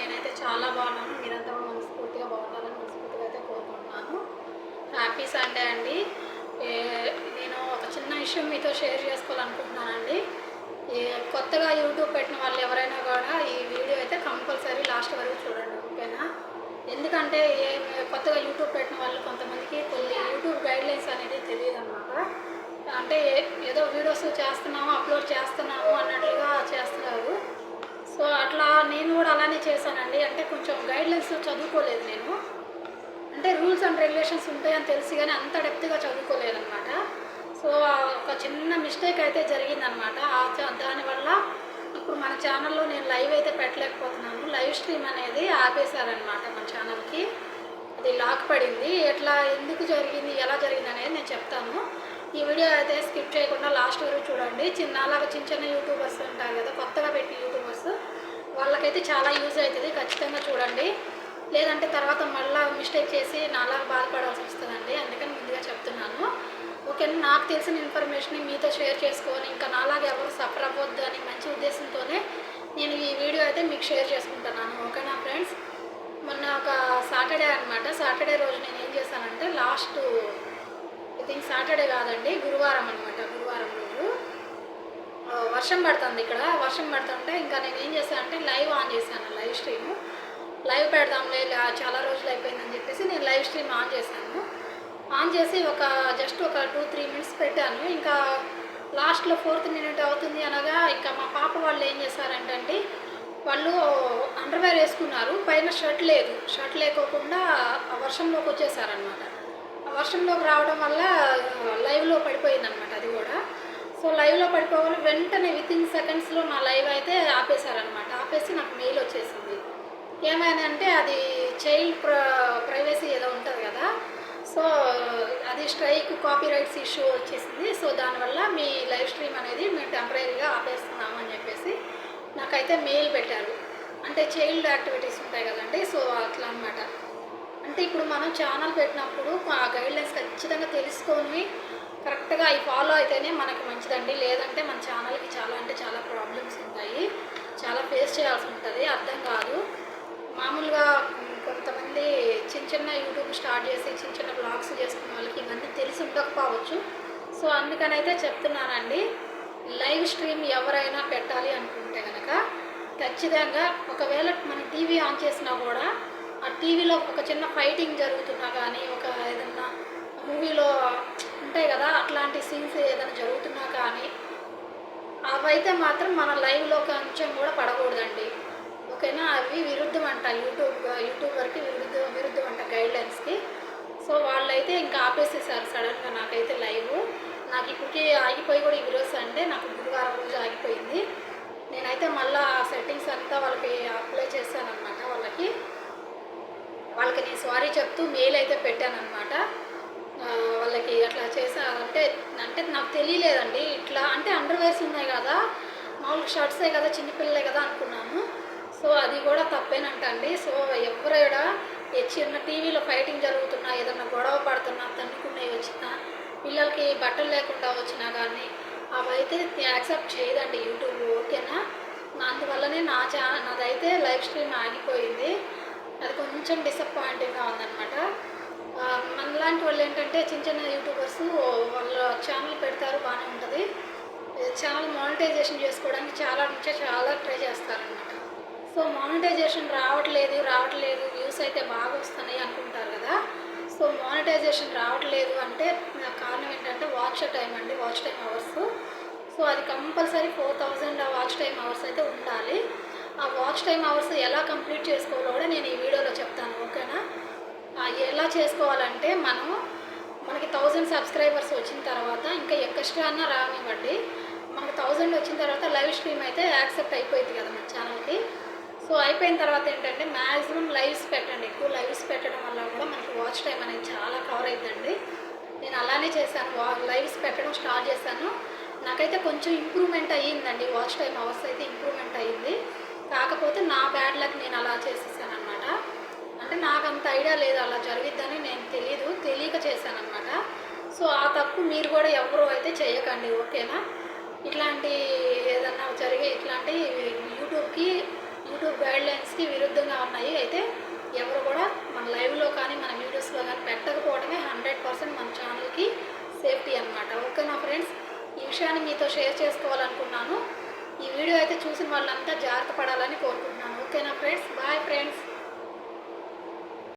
నేనైతే చాలా బాగున్నాను. మీరంతా కూడా మనస్ఫూర్తిగా బాగుండాలని మనస్ఫూర్తిగా అయితే కోరుకుంటున్నాను. హ్యాపీ సండే అండి. నేను ఒక చిన్న విషయం మీతో షేర్ చేసుకోవాలనుకుంటున్నానండి. ఈ కొత్తగా యూట్యూబ్ పెట్టిన వాళ్ళు ఎవరైనా కూడా ఈ వీడియో అయితే కంపల్సరీ లాస్ట్ వరకు చూడండి, ఓకేనా? ఎందుకంటే కొత్తగా యూట్యూబ్ పెట్టిన వాళ్ళు కొంతమందికి కొన్ని యూట్యూబ్ గైడ్లైన్స్ అనేది తెలియదు అనమాట. అంటే ఏదో వీడియోస్ చేస్తున్నాము, అప్లోడ్ చేస్తున్నాము అన్నట్లుగా చేస్తున్నారు. సో అట్లా నేను కూడా అలానే చేశానండి. అంటే కొంచెం గైడ్లైన్స్ చదువుకోలేదు నేను. అంటే రూల్స్ అండ్ రెగ్యులేషన్స్ ఉంటాయని తెలిసి కానీ అంత డెప్త్గా చదువుకోలేదన్నమాట. సో ఒక చిన్న మిస్టేక్ అయితే జరిగిందనమాట. దానివల్ల ఇప్పుడు మన ఛానల్లో నేను లైవ్ అయితే పెట్టలేకపోతున్నాను. లైవ్ స్ట్రీమ్ అనేది ఆపేశారనమాట మన ఛానల్కి. అది లాక్ పడింది. ఎట్లా, ఎందుకు జరిగింది, ఎలా జరిగింది అనేది నేను చెప్తాను. ఈ వీడియో అయితే స్కిప్ చేయకుండా లాస్ట్ వరకు చూడండి. అలాగా చిన్న చిన్న యూట్యూబర్స్ ఉంటారు కదా, కొత్తగా పెట్టి యూట్యూబర్స్, వాళ్ళకైతే చాలా యూజ్ అవుతుంది. ఖచ్చితంగా చూడండి. లేదంటే తర్వాత మళ్ళీ మిస్టేక్ చేసి నాలాగా బాధపడాల్సి వస్తుందండి. అందుకని ముందుగా చెప్తున్నాను, ఓకే? నాకు తెలిసిన ఇన్ఫర్మేషన్ మీతో షేర్ చేసుకొని ఇంకా నాలాగా ఎవరు సఫర్ అవ్వద్దు అని మంచి ఉద్దేశంతోనే నేను ఈ వీడియో అయితే మీకు షేర్ చేసుకుంటున్నాను, ఓకేనా ఫ్రెండ్స్? మొన్న ఒక సాటర్డే అనమాట. సాటర్డే రోజు నేను ఏం చేశానంటే, లాస్ట్ ఐ థింక్ సాటర్డే కాదండి, గురువారం అనమాట. గురువారం రోజు వర్షం పడుతుంది. ఇక్కడ వర్షం పడుతుంటే ఇంకా నేను ఏం చేశానంటే లైవ్ ఆన్ చేశాను. లైవ్ స్ట్రీమ్ లైవ్ పెడదాంలే, చాలా రోజులు అయిపోయిందని చెప్పేసి నేను లైవ్ స్ట్రీమ్ ఆన్ చేశాను. ఆన్ చేసి జస్ట్ ఒక 2-3 మినిట్స్ పెట్టాను. ఇంకా లాస్ట్లో 4th మినిట్ అవుతుంది అనగా ఇంకా మా పాప వాళ్ళు ఏం చేశారంటే, వాళ్ళు అండర్వేర్ వేసుకున్నారు, పైన షర్ట్ లేదు. షర్ట్ లేకోకుండా వర్షంలోకి వచ్చేసారనమాట. వర్షంలోకి రావడం వల్ల లైవ్లో పడిపోయిందనమాట అది కూడా. సో లైవ్లో పడిపోవాలి వెంటనే వితిన్ సెకండ్స్లో నా లైవ్ అయితే ఆపేశారనమాట. ఆపేసి నాకు మెయిల్ వచ్చేసింది. ఏమైందంటే అది చైల్డ్ ప్రైవసీ ఏదో ఉంటుంది కదా, సో అది స్ట్రైక్ కాపీరైట్స్ ఇష్యూ వచ్చేసింది. సో దానివల్ల మీ లైవ్ స్ట్రీమ్ అనేది మేము టెంపరీగా ఆపేస్తున్నాము అని చెప్పేసి నాకైతే మెయిల్ పెట్టారు. అంటే చైల్డ్ యాక్టివిటీస్ ఉంటాయి కదండి, సో అట్లా అనమాట. అంటే ఇప్పుడు మనం ఛానల్ పెట్టినప్పుడు ఆ గైడ్లైన్స్ ఖచ్చితంగా తెలుసుకొని కరెక్ట్గా అవి ఫాలో అయితేనే మనకి మంచిదండి. లేదంటే మన ఛానల్కి చాలా అంటే చాలా ప్రాబ్లమ్స్ ఉంటాయి, చాలా ఫేస్ చేయాల్సి ఉంటుంది. అర్థం కాదు. మామూలుగా కొంతమంది చిన్న చిన్న యూట్యూబ్ స్టార్ట్ చేసి చిన్న చిన్న బ్లాగ్స్ చేసుకున్న వాళ్ళకి ఇవన్నీ తెలిసి ఉండకపోవచ్చు. సో అందుకనైతే చెప్తున్నానండి, లైవ్ స్ట్రీమ్ ఎవరైనా పెట్టాలి అనుకుంటే కనుక ఖచ్చితంగా ఒకవేళ మన టీవీ ఆన్ చేసినా కూడా ఆ టీవీలో ఒక చిన్న ఫైటింగ్ జరుగుతున్నా కానీ, ఒక ఏదన్నా మూవీలో ఉంటాయి కదా అట్లాంటి సీన్స్ ఏదైనా జరుగుతున్నా కానీ అవైతే మాత్రం మన లైవ్లో కొంచెం కూడా పడకూడదండి, ఓకేనా? అవి విరుద్ధం అంట, యూట్యూబర్కి విరుద్ధం అంట గైడ్లైన్స్కి. సో వాళ్ళైతే ఇంకా ఆపేసేసారు సడన్గా నాకైతే లైవ్. నాకు ఇప్పటికీ ఆగిపోయి కూడా ఈ రోజు సండే, నాకు గురువారం రోజు ఆగిపోయింది. నేనైతే మళ్ళీ సెట్టింగ్స్ అంతా వాళ్ళకి అప్లై చేశాను అనమాట. వాళ్ళకి నేను సారీ చెప్తూ మెయిల్ అయితే పెట్టాను అనమాట. వాళ్ళకి అట్లా చేశానంటే నాకు తెలియలేదండి. ఇట్లా అంటే అండర్వేర్స్ ఉన్నాయి కదా, మామూలుగా షర్ట్సే కదా, చిన్నపిల్లలే కదా అనుకున్నాను. సో అది కూడా తప్పేనంటండి. సో ఎవరైనా చిన్న టీవీలో ఫైటింగ్ జరుగుతున్నా, ఏదన్నా గొడవ పడుతున్నా, తన్నుకునే వచ్చినా, పిల్లలకి బట్టలు లేకుండా వచ్చినా కానీ అవైతే యాక్సెప్ట్ చేయదండి యూట్యూబ్, ఓకేనా? అందువల్లనే నాదైతే లైవ్ స్ట్రీమ్ ఆగిపోయింది. అది కొంచెం డిసప్పాయింటింగ్గా ఉందన్నమాట. మనలాంటి వాళ్ళు ఏంటంటే చిన్న చిన్న యూట్యూబర్స్ వాళ్ళ ఛానల్ పెడతారు, బాగానే ఉంటుంది. ఛానల్ మానిటైజేషన్ చేసుకోవడానికి చాలా ట్రై చేస్తారనమాట. సో మానిటైజేషన్ రావట్లేదు, వ్యూస్ అయితే బాగా వస్తున్నాయి అనుకుంటారు కదా. సో మానిటైజేషన్ రావట్లేదు అంటే కారణం ఏంటంటే వాచ్ టైం అండి, వాచ్ టైం అవర్స్. సో అది కంపల్సరీ 4000 వాచ్ టైం అవర్స్ అయితే ఉండాలి. ఆ వాచ్ టైం అవర్స్ ఎలా కంప్లీట్ చేసుకోవాలో కూడా నేను ఈ వీడియోలో చెప్తాను, ఓకేనా? ఎలా చేసుకోవాలంటే మనకి 1000 సబ్స్క్రైబర్స్ వచ్చిన తర్వాత ఇంకా ఎక్స్ట్రా అన్నా రానివ్వండి, మనకి 1000 వచ్చిన తర్వాత లైవ్ స్ట్రీమ్ అయితే యాక్సెప్ట్ అయిపోయింది కదా మన ఛానల్కి. సో అయిపోయిన తర్వాత ఏంటంటే మ్యాక్సిమం లైవ్స్ పెట్టండి. ఎక్కువ లైవ్స్ పెట్టడం వల్ల కూడా మనకి వాచ్ టైం అనేది చాలా కవర్ అవుతుందండి. నేను అలానే చేశాను, లైవ్స్ పెట్టడం స్టార్ట్ చేశాను. నాకైతే కొంచెం ఇంప్రూవ్మెంట్ అయ్యిందండి, వాచ్ టైం అవర్స్ అయితే ఇంప్రూవ్మెంట్ అయ్యింది. కాకపోతే నా బ్యాడ్ లక్ నేను అలా చేసేసాను అనమాట. అంటే నాకు అంత ఐడియా లేదు అలా జరిగిద్దని, నేను తెలియక చేశాను అనమాట. సో ఆ తప్పు మీరు కూడా ఎవరు అయితే చేయకండి, ఓకేనా? ఇట్లాంటి ఏదన్నా ఇట్లాంటి యూట్యూబ్ గైడ్లైన్స్కి విరుద్ధంగా ఉన్నాయి. అయితే ఎవరు కూడా మన లైవ్లో కానీ మన వీడియోస్లో కానీ పెట్టకపోవడమే 100% మన ఛానల్కి సేఫ్టీ అనమాట. ఓకేనా ఫ్రెండ్స్, ఈ విషయాన్ని మీతో షేర్ చేసుకోవాలనుకున్నాను. ఈ వీడియో అయితే చూసిన వాళ్ళంతా జాగ్రత్త పడాలని కోరుకుంటున్నాను. ఓకేనా ఫ్రెండ్స్, బాయ్ ఫ్రెండ్స్.